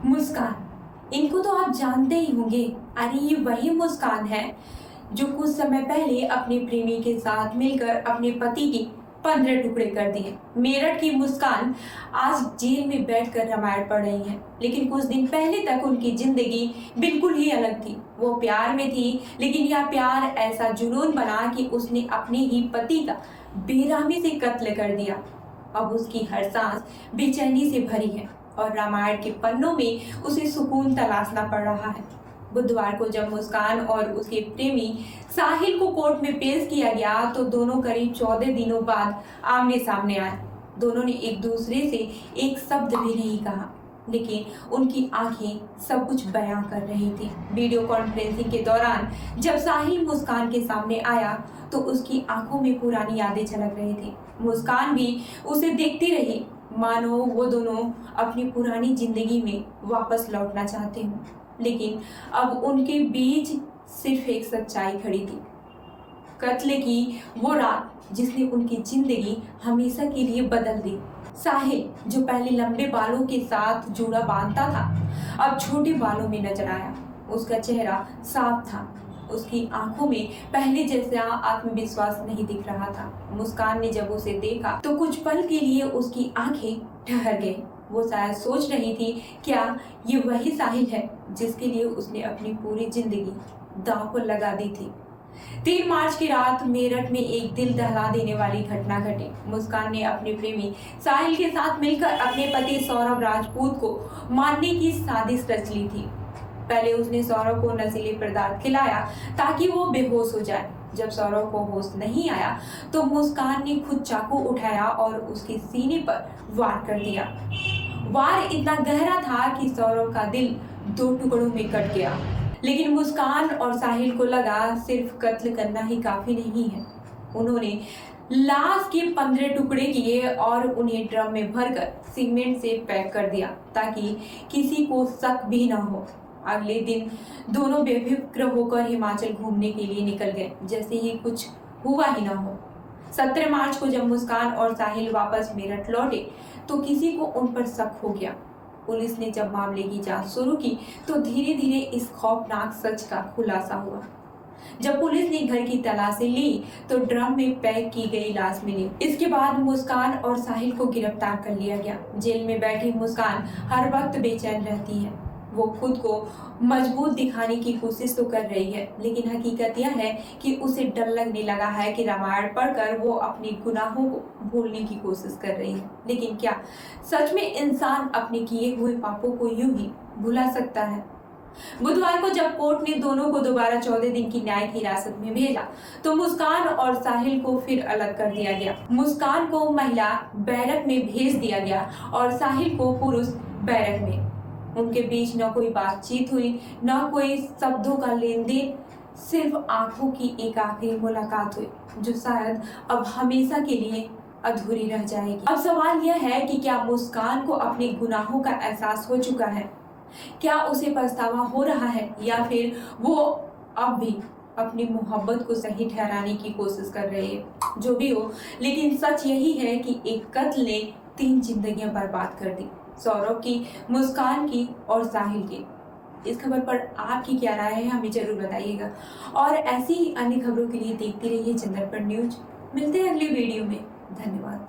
मुस्कान, इनको तो आप जानते ही होंगे। अरे ये वही मुस्कान है जो कुछ समय पहले अपने प्रेमी के साथ मिलकर अपने पति की 15 टुकड़े कर दिए। मेरठ की मुस्कान आज जेल में बैठकर रामायण पढ़ रही है, लेकिन कुछ दिन पहले तक उनकी जिंदगी बिल्कुल ही अलग थी। वो प्यार में थी, लेकिन यह प्यार ऐसा जुनून बना कि उसने अपने ही पति का बेरहमी से कत्ल कर दिया। अब उसकी हर सांस बेचैनी से भरी है और रामायण के पन्नों में उसे सुकून तलाशना पड़ रहा है। बुधवार को जब मुस्कान और उसके प्रेमी साहिल को कोर्ट में पेश किया गया तो दोनों करीब 14 दिनों बाद आमने सामने आए। दोनों ने एक दूसरे से एक शब्द भी नहीं कहा, लेकिन उनकी आंखें सब कुछ बयां कर रही थी। वीडियो कॉन्फ्रेंसिंग के दौरान जब साहिल मुस्कान के सामने आया तो उसकी आंखों में पुरानी यादें झलक रही थी। मुस्कान भी उसे देखती रही, मानो वो दोनों अपनी पुरानी जिंदगी में वापस लौटना चाहते हों। लेकिन अब उनके बीच सिर्फ एक सच्चाई खड़ी थी, कत्ल की वो रात जिसने उनकी जिंदगी हमेशा के लिए बदल दी। साहिल, जो पहले लंबे बालों के साथ जूड़ा बांधता था, अब छोटे बालों में नजर आया। उसका चेहरा साफ था, उसकी आंखों में पहले जैसा आत्मविश्वास नहीं दिख रहा था। मुस्कान ने जब उसे देखा तो कुछ पल के लिए उसकी आंखें ठहर गई। वो शायद सोच रही थी, क्या ये वही साहिल है जिसके लिए उसने अपनी पूरी जिंदगी दांव पर लगा दी थी। 3 मार्च की रात मेरठ में एक दिल दहला देने वाली घटना घटी। मुस्कान ने अपने प्रेमी साहिल के साथ मिलकर अपने पति सौरभ राजपूत को मारने की साजिश रच ली थी। पहले उसने सौरभ को नशीले पदार्थ खिलाया ताकि वो बेहोश हो जाए। जब सौरभ को होश नहीं आया तो मुस्कान ने खुद चाकू उठाया और उसके सीने पर वार कर दिया। वार इतना गहरा था कि सौरभ का दिल 2 टुकड़ों में कट गया। लेकिन मुस्कान और साहिल को लगा सिर्फ कत्ल करना ही काफी नहीं है। उन्होंने लाश के 15 टुकड़े किए और उन्हें ड्रम में भरकर सीमेंट से पैक कर दिया ताकि किसी को शक भी ना हो। अगले दिन दोनों बेफिक्र होकर हिमाचल घूमने के लिए निकल गए, जैसे ही कुछ हुआ ही ना हो। 17 मार्च को जब मुस्कान और साहिल वापस मेरठ लौटे तो किसी को उन पर शक हो गया। पुलिस ने जब मामले की जांच शुरू की तो धीरे धीरे इस खौफनाक सच का खुलासा हुआ। जब पुलिस ने घर की तलाशी ली तो ड्रम में पैक की गई लाश मिली। इसके बाद मुस्कान और साहिल को गिरफ्तार कर लिया गया। जेल में बैठी मुस्कान हर वक्त बेचैन रहती है। वो खुद को मजबूत दिखाने की कोशिश तो कर रही है, लेकिन हकीकत यह है कि उसे डर लगने लगा है कि रामायण पढ़कर वो अपने गुनाहों को भूलने की कोशिश कर रही है। लेकिन क्या सच में इंसान अपने किए हुए पापों को यूं ही भुला सकता है? बुधवार को जब कोर्ट ने दोनों को दोबारा 14 दिन की न्यायिक हिरासत में भेजा तो मुस्कान और साहिल को फिर अलग कर दिया गया। मुस्कान को महिला बैरक में भेज दिया गया और साहिल को पुरुष बैरक में। उनके बीच न कोई बातचीत हुई, न कोई शब्दों का लेन देन, सिर्फ आंखों की एक आखिरी मुलाकात हुई जो शायद अब हमेशा के लिए अधूरी रह जाएगी। अब सवाल यह है कि क्या मुस्कान को अपने गुनाहों का एहसास हो चुका है? क्या उसे पछतावा हो रहा है या फिर वो अब भी अपनी मोहब्बत को सही ठहराने की कोशिश कर रही है? जो भी हो, लेकिन सच यही है कि एक कत्ल ने 3 जिंदगियां बर्बाद कर दी, सौरभ की, मुस्कान की और साहिल की। इस खबर पर आपकी क्या राय है हमें जरूर बताइएगा और ऐसी ही अन्य खबरों के लिए देखते रहिए जनरल पर न्यूज। मिलते हैं अगली वीडियो में। धन्यवाद।